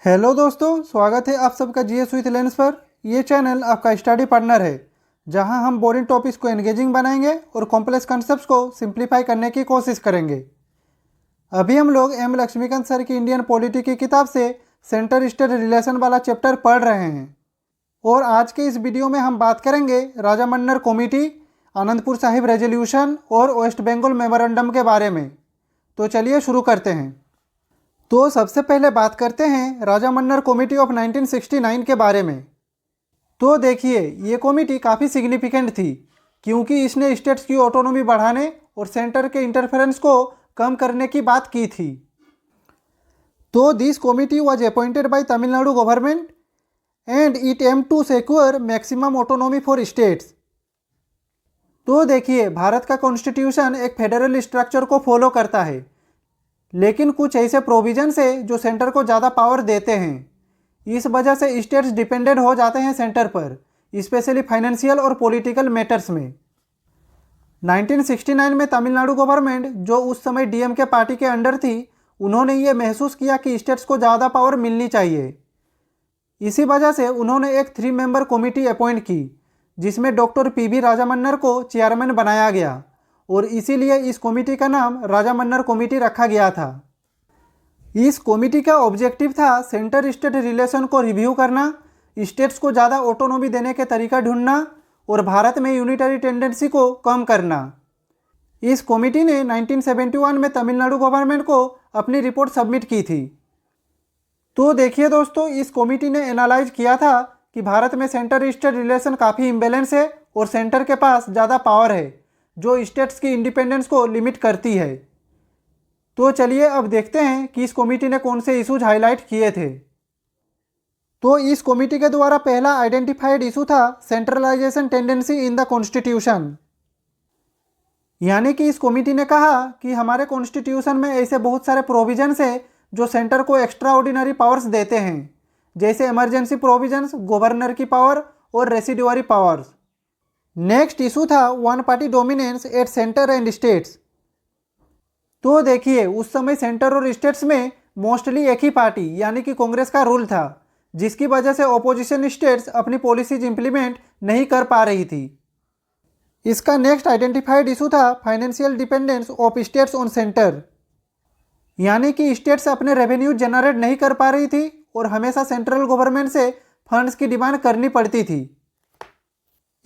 Hello दोस्तों, स्वागत है आप सबका जीएस विथ लेंस पर। ये चैनल आपका स्टडी पार्टनर है, जहां हम बोरिंग टॉपिक्स को एंगेजिंग बनाएंगे और कॉम्प्लेक्स कॉन्सेप्ट्स को सिंप्लीफाई करने की कोशिश करेंगे। अभी हम लोग एम लक्ष्मीकांत सर की इंडियन पॉलिटी की किताब से सेंटर स्टेट रिलेशन वाला चैप्टर पढ़ रहे हैं और आज के इस वीडियो में हम बात करेंगे राजामन्नर कमेटी, आनंदपुर साहिब रेजोल्यूशन और वेस्ट बंगाल मेमोरेंडम के बारे में। तो चलिए शुरू करते हैं। तो सबसे पहले बात करते हैं राजामन्नर कमेटी ऑफ 1969 के बारे में। तो देखिए, ये कमेटी काफ़ी सिग्निफिकेंट थी क्योंकि इसने स्टेट्स की ऑटोनॉमी बढ़ाने और सेंटर के इंटरफेरेंस को कम करने की बात की थी। तो this committee was appointed by Tamil Nadu government and it aim to secure maximum autonomy for states. तो देखिए, भारत का कॉन्स्टिट्यूशन एक फेडरल स्ट्रक्चर को फॉलो करता है, लेकिन कुछ ऐसे प्रोविजंस है जो सेंटर को ज़्यादा पावर देते हैं। इस वजह से स्टेट्स डिपेंडेंट हो जाते हैं सेंटर पर, स्पेशली फाइनेंशियल और पॉलिटिकल मैटर्स में। 1969 में तमिलनाडु गवर्नमेंट, जो उस समय डीएमके पार्टी के अंडर थी, उन्होंने ये महसूस किया कि स्टेट्स को ज़्यादा पावर मिलनी चाहिए। इसी वजह से उन्होंने एक 3 मेंबर कमेटी अपॉइंट की, जिसमें डॉक्टर पीवी राजामन्नर को चेयरमैन बनाया गया और इसीलिए इस कमेटी का नाम राजामन्नर कमेटी रखा गया था। इस कमेटी का ऑब्जेक्टिव था सेंटर स्टेट रिलेशन को रिव्यू करना, स्टेट्स को ज़्यादा ऑटोनॉमी देने के तरीका ढूंढना और भारत में यूनिटरी टेंडेंसी को कम करना। इस कमेटी ने 1971 में तमिलनाडु गवर्नमेंट को अपनी रिपोर्ट सबमिट की थी। तो देखिए दोस्तों, इस कमेटी ने एनालाइज किया था कि भारत में सेंटर स्टेट रिलेशन काफ़ी इम्बेलेंस है और सेंटर के पास ज़्यादा पावर है जो स्टेट्स की इंडिपेंडेंस को लिमिट करती है। तो चलिए अब देखते हैं कि इस कमेटी ने कौन से इशूज हाईलाइट किए थे। तो इस कमेटी के द्वारा पहला आइडेंटिफाइड इशू था centralisation tendency in the constitution. यानी कि इस कमेटी ने कहा कि हमारे कॉन्स्टिट्यूशन में ऐसे बहुत सारे प्रोविजंस हैं जो सेंटर को एक्स्ट्रा ऑर्डिनरी पावर्स देते हैं, जैसे इमरजेंसी प्रोविजंस, गवर्नर की पावर और रेसिडुअरी पावर्स। नेक्स्ट इशू था one party dominance at centre and states. तो देखिए, उस समय सेंटर और स्टेट्स में मोस्टली एक ही पार्टी यानी कि कांग्रेस का रूल था, जिसकी वजह से ऑपोजिशन स्टेट्स अपनी पॉलिसीज इंप्लीमेंट नहीं कर पा रही थी। इसका नेक्स्ट आइडेंटिफाइड इशू था financial dependence of states on centre. यानी कि स्टेट्स अपने रेवेन्यू जनरेट नहीं कर पा रही थी और हमेशा सेंट्रल गवर्नमेंट से फंड्स की डिमांड करनी पड़ती थी।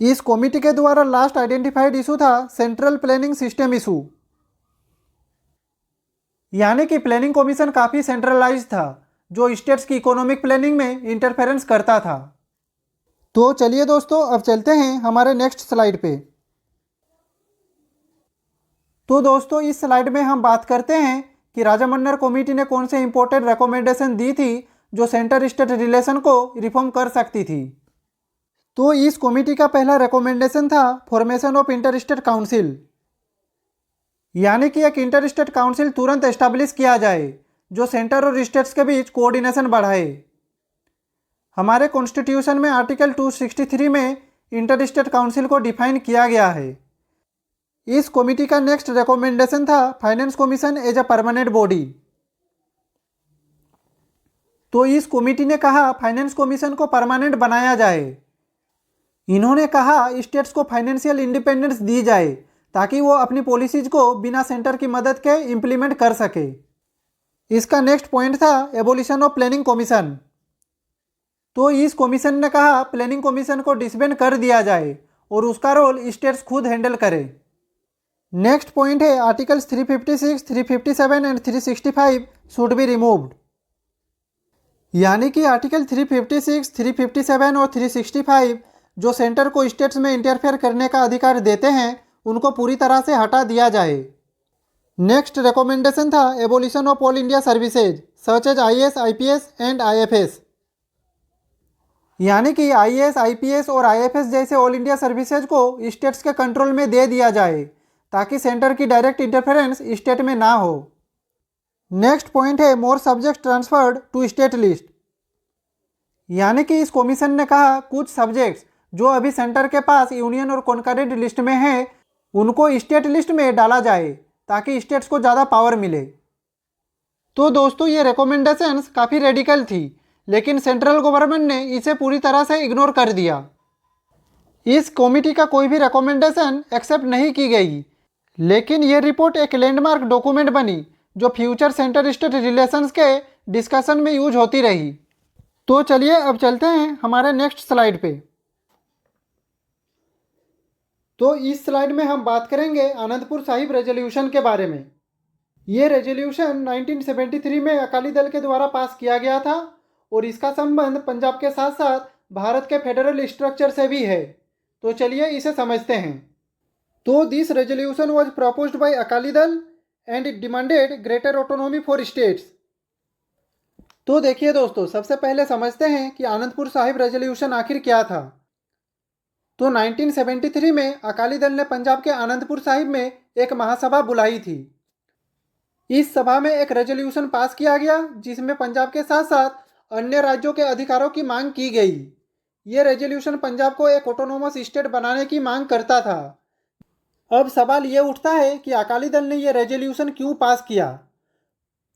इस कमेटी के द्वारा लास्ट आइडेंटिफाइड इशू था सेंट्रल प्लानिंग सिस्टम इशू। यानी कि प्लानिंग कमीशन काफ़ी सेंट्रलाइज था, जो स्टेट्स की इकोनॉमिक प्लानिंग में इंटरफेरेंस करता था। तो चलिए दोस्तों, अब चलते हैं हमारे नेक्स्ट स्लाइड पे। तो दोस्तों, इस स्लाइड में हम बात करते हैं कि राजामन्नर कमेटी ने कौन से इंपॉर्टेंट रिकमेंडेशन दी थी जो सेंटर स्टेट रिलेशन को रिफॉर्म कर सकती थी। तो इस कमेटी का पहला रिकमेंडेशन था formation of inter state council. यानी कि एक इंटर स्टेट काउंसिल तुरंत एस्टैब्लिश किया जाए जो सेंटर और स्टेट्स के बीच कोऑर्डिनेशन बढ़ाए। हमारे कॉन्स्टिट्यूशन में आर्टिकल 263 में इंटर स्टेट काउंसिल को डिफाइन किया गया है। इस कमेटी का नेक्स्ट रिकमेंडेशन था finance commission as a permanent body. तो इस कमेटी ने कहा फाइनेंस कमीशन को परमानेंट बनाया जाए। इन्होंने कहा स्टेट्स को फाइनेंशियल इंडिपेंडेंस दी जाए ताकि वो अपनी पॉलिसीज को बिना सेंटर की मदद के इम्प्लीमेंट कर सके। इसका नेक्स्ट पॉइंट था एबोलिशन ऑफ प्लानिंग कमीशन। तो इस कमीशन ने कहा प्लानिंग कमीशन को डिसबैंड कर दिया जाए और उसका रोल स्टेट्स खुद हैंडल करे। नेक्स्ट पॉइंट है articles 356, 357 and 365 should be removed. यानी कि आर्टिकल 356, 357 और 365 जो सेंटर को स्टेट्स में इंटरफेयर करने का अधिकार देते हैं, उनको पूरी तरह से हटा दिया जाए। नेक्स्ट रिकमेंडेशन था abolition of all India services such as IAS, IPS and IFS. यानी कि आईएएस, आईपीएस और आईएफएस जैसे ऑल इंडिया सर्विसेज को स्टेट्स के कंट्रोल में दे दिया जाए ताकि सेंटर की डायरेक्ट इंटरफेरेंस स्टेट में ना हो। नेक्स्ट पॉइंट है more subject transferred to state list. यानी कि इस कमीशन ने कहा कुछ सब्जेक्ट्स जो अभी सेंटर के पास यूनियन और कॉन्करेंट लिस्ट में हैं, उनको स्टेट लिस्ट में डाला जाए ताकि स्टेट्स को ज़्यादा पावर मिले। तो दोस्तों, ये रिकमेंडेशंस काफ़ी रेडिकल थी लेकिन सेंट्रल गवर्नमेंट ने इसे पूरी तरह से इग्नोर कर दिया। इस कमेटी का कोई भी रिकमेंडेशन एक्सेप्ट नहीं की गई, लेकिन ये रिपोर्ट एक लैंडमार्क डॉक्यूमेंट बनी जो फ्यूचर सेंटर स्टेट रिलेशंस के डिस्कशन में यूज होती रही। तो चलिए अब चलते हैं हमारे नेक्स्ट स्लाइड पे। तो इस स्लाइड में हम बात करेंगे आनंदपुर साहिब रेजोल्यूशन के बारे में। ये रेजोल्यूशन 1973 में अकाली दल के द्वारा पास किया गया था और इसका संबंध पंजाब के साथ साथ भारत के फेडरल स्ट्रक्चर से भी है। तो चलिए इसे समझते हैं। तो this resolution was proposed by Akali Dal and it demanded greater autonomy for states. तो देखिए दोस्तों, सबसे पहले समझते हैं कि आनंदपुर साहिब रेजोल्यूशन आखिर क्या था। तो 1973 में अकाली दल ने पंजाब के आनंदपुर साहिब में एक महासभा बुलाई थी। इस सभा में एक रेजोल्यूशन पास किया गया जिसमें पंजाब के साथ साथ अन्य राज्यों के अधिकारों की मांग की गई। ये रेजोल्यूशन पंजाब को एक ऑटोनोमस स्टेट बनाने की मांग करता था। अब सवाल ये उठता है कि अकाली दल ने ये रेजोल्यूशन क्यों पास किया।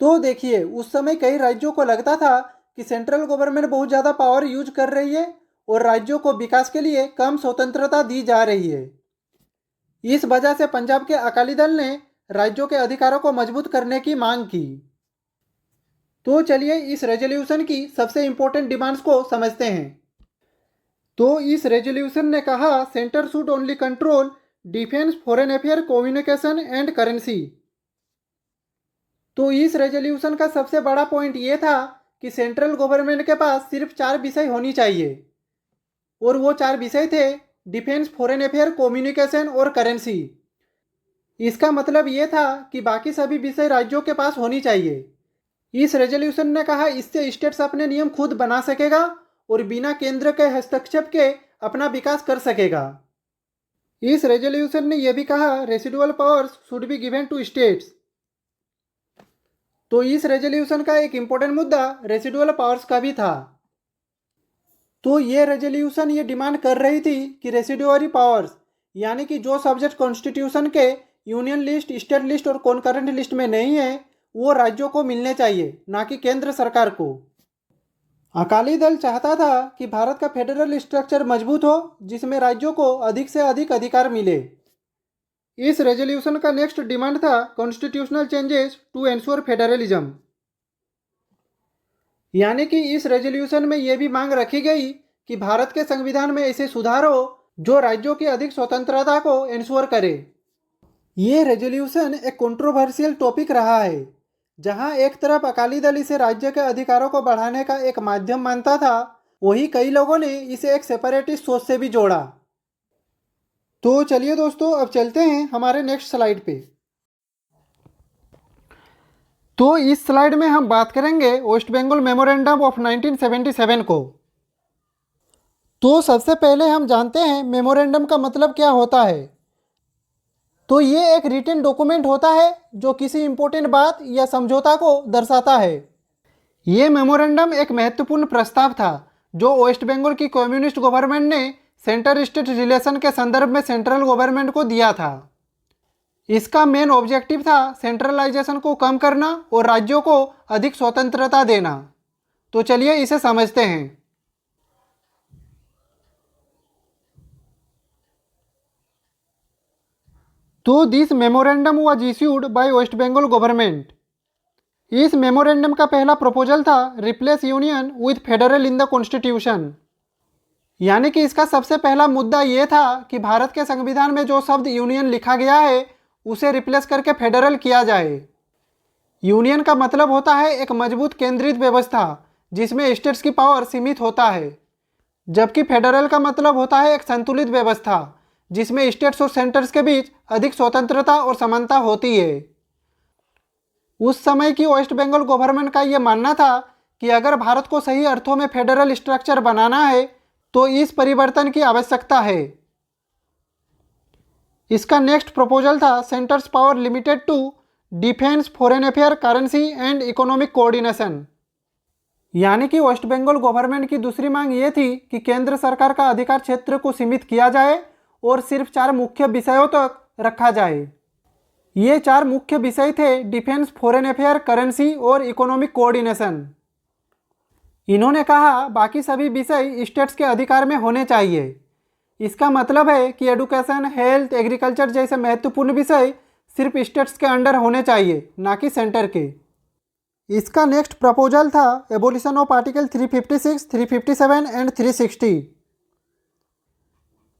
तो देखिए, उस समय कई राज्यों को लगता था कि सेंट्रल गवर्नमेंट बहुत ज़्यादा पावर यूज कर रही है और राज्यों को विकास के लिए कम स्वतंत्रता दी जा रही है। इस वजह से पंजाब के अकाली दल ने राज्यों के अधिकारों को मजबूत करने की मांग की। तो चलिए इस रेजोल्यूशन की सबसे इंपॉर्टेंट डिमांड्स को समझते हैं। तो इस रेजोल्यूशन ने कहा centre should only control defence, foreign affair, communication and currency. तो इस रेजोल्यूशन का सबसे बड़ा पॉइंट ये था कि सेंट्रल गवर्नमेंट के पास सिर्फ 4 विषय होनी चाहिए और वो 4 विषय थे डिफेंस, फॉरेन अफेयर, कम्युनिकेशन और करेंसी। इसका मतलब ये था कि बाकी सभी विषय राज्यों के पास होनी चाहिए। इस रेजोल्यूशन ने कहा इससे स्टेट्स अपने नियम खुद बना सकेगा और बिना केंद्र के हस्तक्षेप के अपना विकास कर सकेगा। इस रेजोल्यूशन ने यह भी कहा residual powers should be given to states. तो इस रेजोल्यूशन का एक इंपॉर्टेंट मुद्दा रेसिडुअल पावर्स का भी था। तो ये रेजोल्यूशन ये डिमांड कर रही थी कि रेसिडुअरी पावर्स यानी कि जो सब्जेक्ट कॉन्स्टिट्यूशन के यूनियन लिस्ट, स्टेट लिस्ट और कॉन्करेंट लिस्ट में नहीं है वो राज्यों को मिलने चाहिए, ना कि केंद्र सरकार को। अकाली दल चाहता था कि भारत का फेडरल स्ट्रक्चर मजबूत हो जिसमें राज्यों को अधिक से अधिक अधिकार मिले। इस रेजोल्यूशन का नेक्स्ट डिमांड था constitutional changes to ensure federalism. यानी कि इस रेजोल्यूशन में यह भी मांग रखी गई कि भारत के संविधान में ऐसे सुधार हो जो राज्यों की अधिक स्वतंत्रता को एंश्योर करे। ये रेजोल्यूशन एक कंट्रोवर्शियल टॉपिक रहा है, जहां एक तरफ अकाली दल इसे राज्य के अधिकारों को बढ़ाने का एक माध्यम मानता था, वहीं कई लोगों ने इसे एक सेपरेटिस्ट सोच से भी जोड़ा। तो चलिए दोस्तों, अब चलते हैं हमारे नेक्स्ट स्लाइड पे। तो इस स्लाइड में हम बात करेंगे वेस्ट बंगाल मेमोरेंडम ऑफ 1977 को। तो सबसे पहले हम जानते हैं मेमोरेंडम का मतलब क्या होता है। तो ये एक रिटन डॉक्यूमेंट होता है जो किसी इंपॉर्टेंट बात या समझौता को दर्शाता है। ये मेमोरेंडम एक महत्वपूर्ण प्रस्ताव था जो वेस्ट बंगाल की कम्युनिस्ट गवर्नमेंट ने सेंटर स्टेट रिलेशन के संदर्भ में सेंट्रल गवर्नमेंट को दिया था। इसका मेन ऑब्जेक्टिव था सेंट्रलाइजेशन को कम करना और राज्यों को अधिक स्वतंत्रता देना। तो चलिए इसे समझते हैं। तो this memorandum was issued by West Bengal government. इस मेमोरेंडम का पहला प्रपोजल था replace union with federal in the constitution. यानी कि इसका सबसे पहला मुद्दा ये था कि भारत के संविधान में जो शब्द यूनियन लिखा गया है उसे रिप्लेस करके फेडरल किया जाए। यूनियन का मतलब होता है एक मजबूत केंद्रित व्यवस्था जिसमें स्टेट्स की पावर सीमित होता है, जबकि फेडरल का मतलब होता है एक संतुलित व्यवस्था जिसमें स्टेट्स और सेंटर्स के बीच अधिक स्वतंत्रता और समानता होती है। उस समय की वेस्ट बंगाल गवर्नमेंट का यह मानना था कि अगर भारत को सही अर्थों में फेडरल स्ट्रक्चर बनाना है तो इस परिवर्तन की आवश्यकता है। इसका नेक्स्ट प्रपोजल था centre's power limited to defence, foreign affair, currency and economic coordination. यानी कि वेस्ट बंगाल गवर्नमेंट की दूसरी मांग ये थी कि केंद्र सरकार का अधिकार क्षेत्र को सीमित किया जाए और सिर्फ 4 मुख्य विषयों तक रखा जाए। ये 4 मुख्य विषय थे डिफेंस, फॉरेन अफेयर, करेंसी और इकोनॉमिक कोऑर्डिनेशन। इन्होंने कहा बाकी सभी विषय स्टेट्स के अधिकार में होने चाहिए। इसका मतलब है कि एडुकेशन, हेल्थ, एग्रीकल्चर जैसे महत्वपूर्ण विषय सिर्फ स्टेट्स के अंडर होने चाहिए, ना कि सेंटर के। इसका नेक्स्ट प्रपोजल था एबोलिशन ऑफ आर्टिकल 356, 357 एंड 360।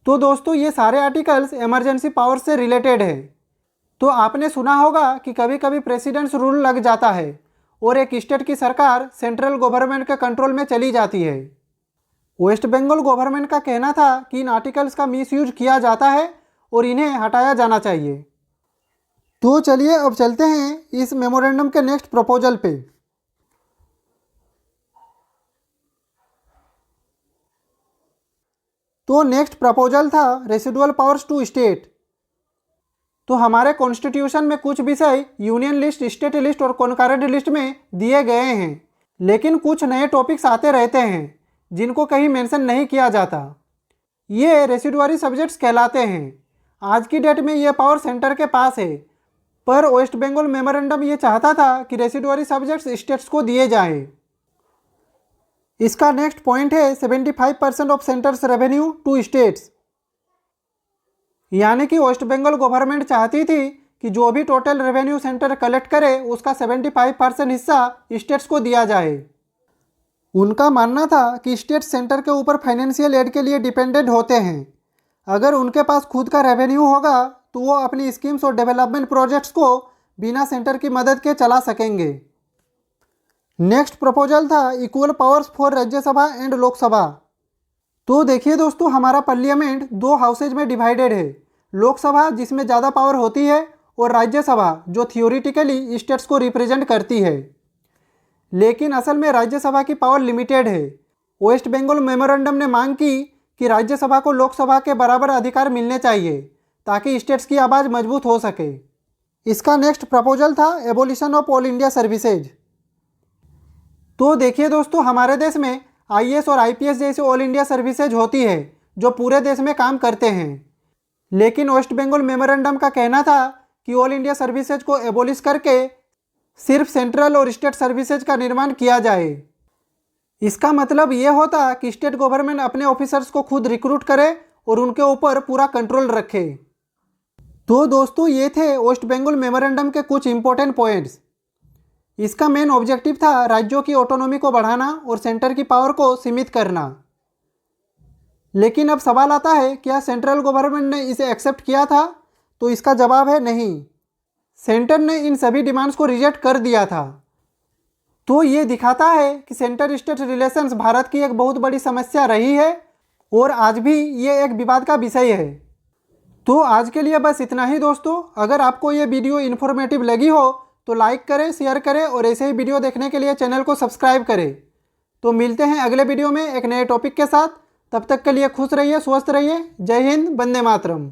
तो दोस्तों ये सारे आर्टिकल्स इमरजेंसी पावर से रिलेटेड है। तो आपने सुना होगा कि कभी कभी प्रेसिडेंट्स रूल लग जाता है और एक स्टेट की सरकार सेंट्रल गवर्नमेंट के कंट्रोल में चली जाती है। वेस्ट बंगाल गवर्नमेंट का कहना था कि इन आर्टिकल्स का मिसयूज किया जाता है और इन्हें हटाया जाना चाहिए। तो चलिए अब चलते हैं इस मेमोरेंडम के नेक्स्ट प्रपोजल पे। तो नेक्स्ट प्रपोजल था रेसिडुअल पावर्स टू स्टेट। तो हमारे कॉन्स्टिट्यूशन में कुछ विषय यूनियन लिस्ट, स्टेट लिस्ट और कॉन्करेंट लिस्ट में दिए गए हैं, लेकिन कुछ नए टॉपिक्स आते रहते हैं जिनको कहीं मेंशन नहीं किया जाता। ये रेसिडुअरी सब्जेक्ट्स कहलाते हैं। आज की डेट में ये पावर सेंटर के पास है, पर वेस्ट बंगाल मेमोरेंडम ये चाहता था कि रेसिडुअरी सब्जेक्ट्स स्टेट्स को दिए जाएं। इसका नेक्स्ट पॉइंट है 75% of centre's revenue to states. यानी कि वेस्ट बंगाल गवर्नमेंट चाहती थी कि जो भी टोटल रेवेन्यू सेंटर कलेक्ट करे उसका 75% हिस्सा स्टेट्स को दिया जाए। उनका मानना था कि स्टेट सेंटर के ऊपर फाइनेंशियल एड के लिए डिपेंडेंट होते हैं। अगर उनके पास खुद का रेवेन्यू होगा तो वो अपनी स्कीम्स और डेवलपमेंट प्रोजेक्ट्स को बिना सेंटर की मदद के चला सकेंगे। नेक्स्ट प्रपोजल था equal powers for Rajya Sabha and Lok Sabha. तो देखिए दोस्तों, हमारा पार्लियामेंट दो हाउसेज में डिवाइडेड है। लोकसभा जिसमें ज़्यादा पावर होती है और राज्यसभा जो थियोरिटिकली स्टेट्स को रिप्रेजेंट करती है, लेकिन असल में राज्यसभा की पावर लिमिटेड है। वेस्ट बंगाल मेमोरेंडम ने मांग की कि राज्यसभा को लोकसभा के बराबर अधिकार मिलने चाहिए ताकि स्टेट्स की आवाज़ मजबूत हो सके। इसका नेक्स्ट प्रपोजल था abolition of all India services. तो देखिए दोस्तों, हमारे देश में आईएएस और आईपीएस जैसी ऑल इंडिया सर्विसेज होती है जो पूरे देश में काम करते हैं, लेकिन वेस्ट बंगाल मेमोरेंडम का कहना था कि ऑल इंडिया सर्विसेज को एबोलिश करके सिर्फ सेंट्रल और स्टेट सर्विसेज का निर्माण किया जाए। इसका मतलब ये होता कि स्टेट गवर्नमेंट अपने ऑफिसर्स को खुद रिक्रूट करे और उनके ऊपर पूरा कंट्रोल रखे। तो दोस्तों ये थे वेस्ट बंगाल मेमोरेंडम के कुछ इंपॉर्टेंट पॉइंट्स। इसका मेन ऑब्जेक्टिव था राज्यों की ऑटोनॉमी को बढ़ाना और सेंटर की पावर को सीमित करना। लेकिन अब सवाल आता है, क्या सेंट्रल गवर्नमेंट ने इसे एक्सेप्ट किया था? तो इसका जवाब है नहीं। सेंटर ने इन सभी डिमांड्स को रिजेक्ट कर दिया था। तो ये दिखाता है कि सेंटर स्टेट रिलेशंस भारत की एक बहुत बड़ी समस्या रही है और आज भी ये एक विवाद का विषय है। तो आज के लिए बस इतना ही दोस्तों। अगर आपको ये वीडियो इन्फॉर्मेटिव लगी हो तो लाइक करें, शेयर करें और ऐसे ही वीडियो देखने के लिए चैनल को सब्सक्राइब करें। तो मिलते हैं अगले वीडियो में एक नए टॉपिक के साथ। तब तक के लिए खुश रहिए, स्वस्थ रहिए। जय हिंद, वंदे मातरम।